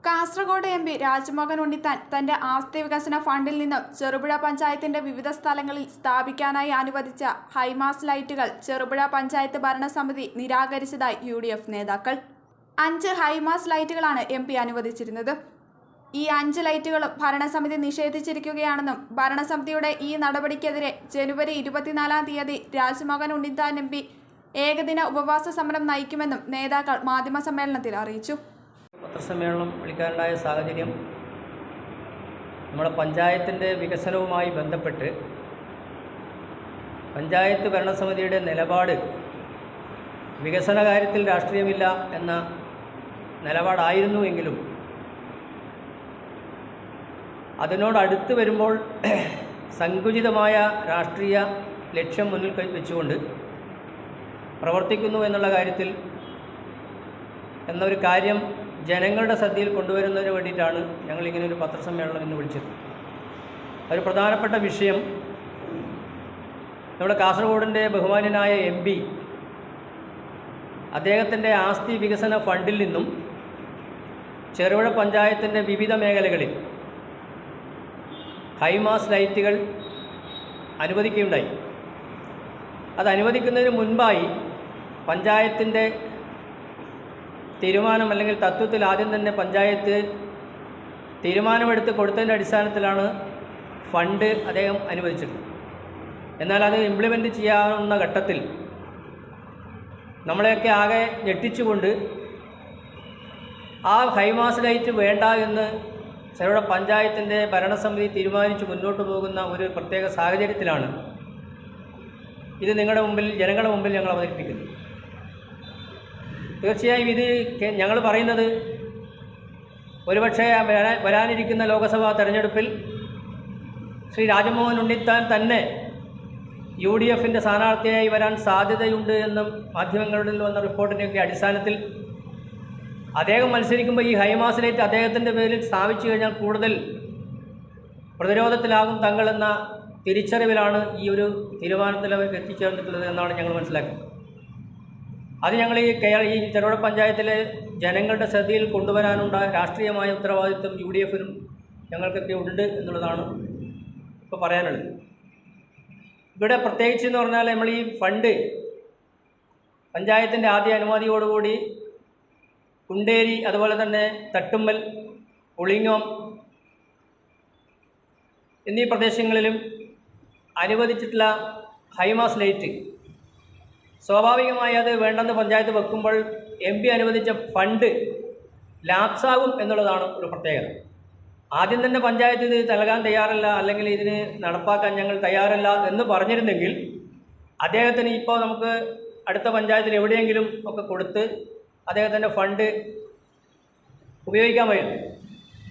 Kasaragod M P Rajmohan Unnithan തന്റെ ആസ്തി വികസന ഫണ്ടിൽ നിന്നും ചെറുപുഴ പഞ്ചായത്തിന്റെ വിവിധ സ്ഥലങ്ങളിൽ സ്ഥാപിക്കാനായി അനുവദിച്ച ഹൈമാസ് ലൈറ്റുകൾ ചെറുപുഴ പഞ്ചായത്ത് ഭരണസമിതി നിരാകരിച്ചതായി UDF നേതാക്കൾ. 5 ഹൈമാസ് ലൈറ്റുകളാണ് MP അനുവദിച്ചിരുന്നത്. ഈ 5 ലൈറ്റുകളും ഭരണസമിതി നിഷേധിച്ചിരിക്കുകയാണെന്നും ഭരണസമിതിയുടെ ഈ നടപടിക്കെതിരെ ജനുവരി 24-ാം തീയതി രാജ്മോഹൻ ഉണ്ണിത്താൻ MP ഏകദിന ഉപവാസ സമരം നയിക്കുമെന്നും നേതാക്കൾ മാധ്യമസമ്മേളനത്തിൽ അറിയിച്ചു. പത്രസമ്മേളനം വിളിക്കാനുണ്ടായ സാഹചര്യം നമ്മുടെ പഞ്ചായത്തിൻ്റെ വികസനവുമായി ബന്ധപ്പെട്ട് പഞ്ചായത്ത് ഭരണസമിതിയുടെ നിലപാട് വികസന കാര്യത്തിൽ രാഷ്ട്രീയമില്ല എന്ന നിലപാടായിരുന്നുവെങ്കിലും അതിനോടടുത്ത് വരുമ്പോൾ സങ്കുചിതമായ രാഷ്ട്രീയ ലക്ഷ്യം മുന്നിൽ വെച്ചുകൊണ്ട് പ്രവർത്തിക്കുന്നു എന്നുള്ള കാര്യത്തിൽ എന്നൊരു കാര്യം ജനങ്ങളുടെ ശ്രദ്ധയിൽ കൊണ്ടുവരുന്നതിന് വേണ്ടിയിട്ടാണ് ഞങ്ങളിങ്ങനെ ഒരു പത്രസമ്മേളനം ഇന്ന് വിളിച്ചത്. ഒരു പ്രധാനപ്പെട്ട വിഷയം നമ്മുടെ കാസർഗോഡിൻ്റെ ബഹുമാന്യനായ MP അദ്ദേഹത്തിൻ്റെ ആസ്തി വികസന ഫണ്ടിൽ നിന്നും ചെറുപുഴ പഞ്ചായത്തിൻ്റെ വിവിധ മേഖലകളിൽ ഹൈമാസ് ലൈറ്റുകൾ അനുവദിക്കുകയുണ്ടായി. അത് അനുവദിക്കുന്നതിന് മുൻപായി പഞ്ചായത്തിൻ്റെ തീരുമാനം അല്ലെങ്കിൽ തത്വത്തിൽ ആദ്യം തന്നെ പഞ്ചായത്ത് തീരുമാനമെടുത്ത് കൊടുത്തതിൻ്റെ അടിസ്ഥാനത്തിലാണ് ഫണ്ട് അദ്ദേഹം അനുവദിച്ചത്. എന്നാൽ അത് ഇംപ്ലിമെൻറ്റ് ചെയ്യാവുന്ന ഘട്ടത്തിൽ നമ്മളെയൊക്കെ ആകെ ഞെട്ടിച്ചുകൊണ്ട് ആ ഹൈമാസ് ലൈറ്റ് വേണ്ട എന്ന് ചെറുപുഴ പഞ്ചായത്തിൻ്റെ ഭരണസമിതി തീരുമാനിച്ച് മുന്നോട്ട് പോകുന്ന ഒരു പ്രത്യേക സാഹചര്യത്തിലാണ് ഇത് നിങ്ങളുടെ മുമ്പിൽ ജനങ്ങളുടെ മുമ്പിൽ ഞങ്ങൾ അവതരിപ്പിക്കുന്നത്. തീർച്ചയായും ഇത് ഞങ്ങൾ പറയുന്നത് ഒരുപക്ഷെ വരാനിരിക്കുന്ന ലോക്സഭാ തെരഞ്ഞെടുപ്പിൽ ശ്രീ രാജ്മോഹൻ ഉണ്ണിത്താൻ തന്നെ UDFൻ്റെ സ്ഥാനാർത്ഥിയായി വരാൻ സാധ്യതയുണ്ട് എന്നും മാധ്യമങ്ങളിൽ വന്ന റിപ്പോർട്ടിൻ്റെയൊക്കെ അടിസ്ഥാനത്തിൽ അദ്ദേഹം മത്സരിക്കുമ്പോൾ ഈ ഹൈമാസ് ലൈറ്റ് അദ്ദേഹത്തിൻ്റെ പേരിൽ സ്ഥാപിച്ചു കഴിഞ്ഞാൽ കൂടുതൽ പ്രതിരോധത്തിലാകും തങ്ങളെന്ന തിരിച്ചറിവിലാണ് ഈ ഒരു തീരുമാനത്തിൽ അവർക്ക് എത്തിച്ചേർന്നിട്ടുള്ളത് എന്നാണ് ഞങ്ങൾ മനസ്സിലാക്കുന്നത്. അത് ഞങ്ങൾ ഈ ചെറുപുഴ പഞ്ചായത്തിലെ ജനങ്ങളുടെ ശ്രദ്ധയിൽ കൊണ്ടുവരാനുണ്ടായ രാഷ്ട്രീയമായ ഉത്തരവാദിത്വം UDFനും ഞങ്ങൾക്കൊക്കെ ഉണ്ട് എന്നുള്ളതാണ് ഇപ്പോൾ പറയാനുള്ളത്. ഇവിടെ പ്രത്യേകിച്ച് എന്ന് പറഞ്ഞാൽ നമ്മൾ ഈ ഫണ്ട് പഞ്ചായത്തിൻ്റെ ആദ്യ അനുമതിയോടുകൂടി കുണ്ടേരി, അതുപോലെ തന്നെ തട്ടുമ്മൽ, പുളിങ്ങോം എന്നീ പ്രദേശങ്ങളിലും അനുവദിച്ചിട്ടുള്ള ഹൈമാസ് ലൈറ്റ് സ്വാഭാവികമായി അത് വേണ്ടെന്ന് പഞ്ചായത്ത് വെക്കുമ്പോൾ MP അനുവദിച്ച ഫണ്ട് ലാപ്സാകും എന്നുള്ളതാണ് ഒരു പ്രത്യേകത. ആദ്യം തന്നെ പഞ്ചായത്ത് ഇത് നൽകാൻ തയ്യാറല്ല, അല്ലെങ്കിൽ ഇതിന് നടപ്പാക്കാൻ ഞങ്ങൾ തയ്യാറല്ല എന്ന് പറഞ്ഞിരുന്നെങ്കിൽ അദ്ദേഹത്തിന് ഇപ്പോൾ നമുക്ക് അടുത്ത പഞ്ചായത്തിൽ എവിടെയെങ്കിലും ഒക്കെ കൊടുത്ത് അദ്ദേഹത്തിൻ്റെ ഫണ്ട് ഉപയോഗിക്കാമായിരുന്നു.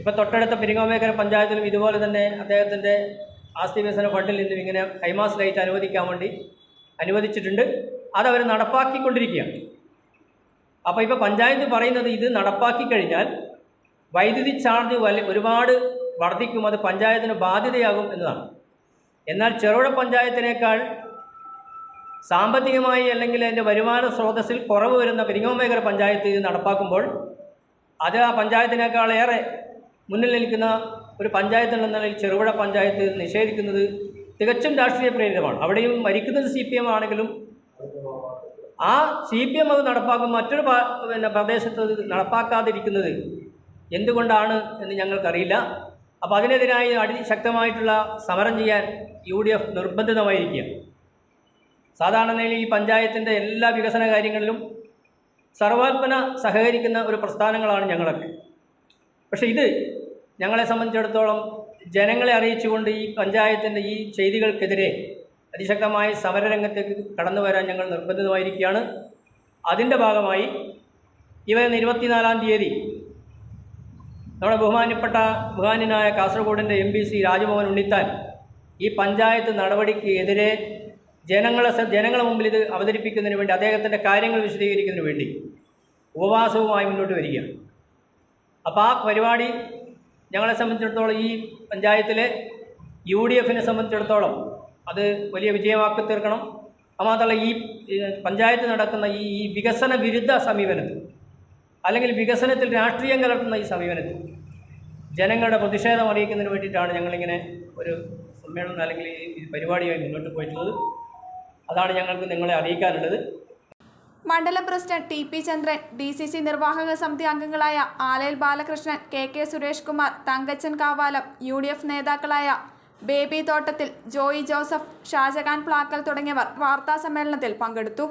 ഇപ്പോൾ തൊട്ടടുത്ത പെരിങ്ങോമേക്കര പഞ്ചായത്തിലും ഇതുപോലെ തന്നെ അദ്ദേഹത്തിൻ്റെ ആസ്തി വികസന ഫണ്ടിൽ നിന്നും ഇങ്ങനെ ഹൈമാസ് ലൈറ്റ് അനുവദിക്കാൻ വേണ്ടി അനുവദിച്ചിട്ടുണ്ട്. അതവർ നടപ്പാക്കിക്കൊണ്ടിരിക്കുകയാണ്. അപ്പോൾ ഇപ്പോൾ പഞ്ചായത്ത് പറയുന്നത് ഇത് നടപ്പാക്കി കഴിഞ്ഞാൽ വൈദ്യുതി ചാർജ് ഒരുപാട് വർദ്ധിക്കും, അത് പഞ്ചായത്തിന് ബാധ്യതയാകും എന്നതാണ്. എന്നാൽ ചെറുപുഴ പഞ്ചായത്തിനേക്കാൾ സാമ്പത്തികമായി അല്ലെങ്കിൽ അതിൻ്റെ വരുമാന സ്രോതസ്സിൽ കുറവ് വരുന്ന പെരിങ്ങോമേക്കര പഞ്ചായത്ത് ഇത് നടപ്പാക്കുമ്പോൾ അത് ആ പഞ്ചായത്തിനേക്കാളേറെ മുന്നിൽ നിൽക്കുന്ന ഒരു പഞ്ചായത്ത് എന്ന നിലയിൽ ചെറുപുഴ പഞ്ചായത്ത് നിഷേധിക്കുന്നത് തികച്ചും രാഷ്ട്രീയ പ്രേരിതമാണ്. അവിടെയും മരിക്കുന്നത് CPM ആണെങ്കിലും ആ CPM അത് നടപ്പാക്കും, മറ്റൊരു പ്രദേശത്ത് നടപ്പാക്കാതിരിക്കുന്നത് എന്തുകൊണ്ടാണ് എന്ന് ഞങ്ങൾക്കറിയില്ല. അപ്പോൾ അതിനെതിരായി അതിശക്തമായിട്ടുള്ള സമരം ചെയ്യാൻ UDF നിർബന്ധിതമായിരിക്കുക. സാധാരണ നിലയിൽ ഈ പഞ്ചായത്തിൻ്റെ എല്ലാ വികസന കാര്യങ്ങളിലും സർവാത്മന സഹകരിക്കുന്ന ഒരു പ്രസ്ഥാനങ്ങളാണ് ഞങ്ങളൊക്കെ. പക്ഷേ ഇത് ഞങ്ങളെ സംബന്ധിച്ചിടത്തോളം ജനങ്ങളെ അറിയിച്ചുകൊണ്ട് ഈ പഞ്ചായത്തിൻ്റെ ഈ ചെയ്തികൾക്കെതിരെ അതിശക്തമായ സമരരംഗത്തേക്ക് കടന്നു വരാൻ ഞങ്ങൾ നിർബന്ധിതമായിരിക്കുകയാണ്. അതിൻ്റെ ഭാഗമായി ഈ വരുന്ന 24-ാം തീയതി നമ്മുടെ ബഹുമാന്യനായ കാസർഗോഡിൻ്റെ MP ശ്രീ രാജ്മോഹൻ ഉണ്ണിത്താൻ ഈ പഞ്ചായത്ത് നടപടിക്ക് എതിരെ ജനങ്ങളെ മുമ്പിൽ ഇത് അവതരിപ്പിക്കുന്നതിന് വേണ്ടി, അദ്ദേഹത്തിൻ്റെ കാര്യങ്ങൾ വിശദീകരിക്കുന്നതിന് വേണ്ടി ഉപവാസവുമായി മുന്നോട്ട് വരികയാണ്. അപ്പോൾ ആ പരിപാടി ഞങ്ങളെ സംബന്ധിച്ചിടത്തോളം ഈ പഞ്ചായത്തിലെ UDFനെ സംബന്ധിച്ചിടത്തോളം അത് വലിയ വിജയമാക്കി തീർക്കണം. അതുമാത്രമല്ല ഈ പഞ്ചായത്ത് നടക്കുന്ന ഈ വികസന വിരുദ്ധ സമീപനത്തിൽ അല്ലെങ്കിൽ വികസനത്തിൽ രാഷ്ട്രീയം കലർത്തുന്ന ഈ സമീപനത്തിൽ ജനങ്ങളുടെ പ്രതിഷേധം അറിയിക്കുന്നതിന് വേണ്ടിയിട്ടാണ് ഞങ്ങളിങ്ങനെ ഒരു സമ്മേളനം അല്ലെങ്കിൽ ഈ പരിപാടിയായി മുന്നോട്ട് പോയിട്ടുള്ളത്. അതാണ് ഞങ്ങൾക്ക് നിങ്ങളെ അറിയിക്കാനുള്ളത്. മണ്ഡലം പ്രസിഡന്റ് ടി പി ചന്ദ്രൻ, DCC നിർവാഹക സമിതി അംഗങ്ങളായ ആലയിൽ ബാലകൃഷ്ണൻ, KK സുരേഷ് കുമാർ, തങ്കച്ചൻ കാവാലം, UDF നേതാക്കളായ ബേബി തോട്ടത്തിൽ, ജോയി ജോസഫ്, ഷാജഹാൻ പ്ലാക്കൽ തുടങ്ങിയവർ വാർത്താസമ്മേളനത്തിൽ പങ്കെടുത്തു.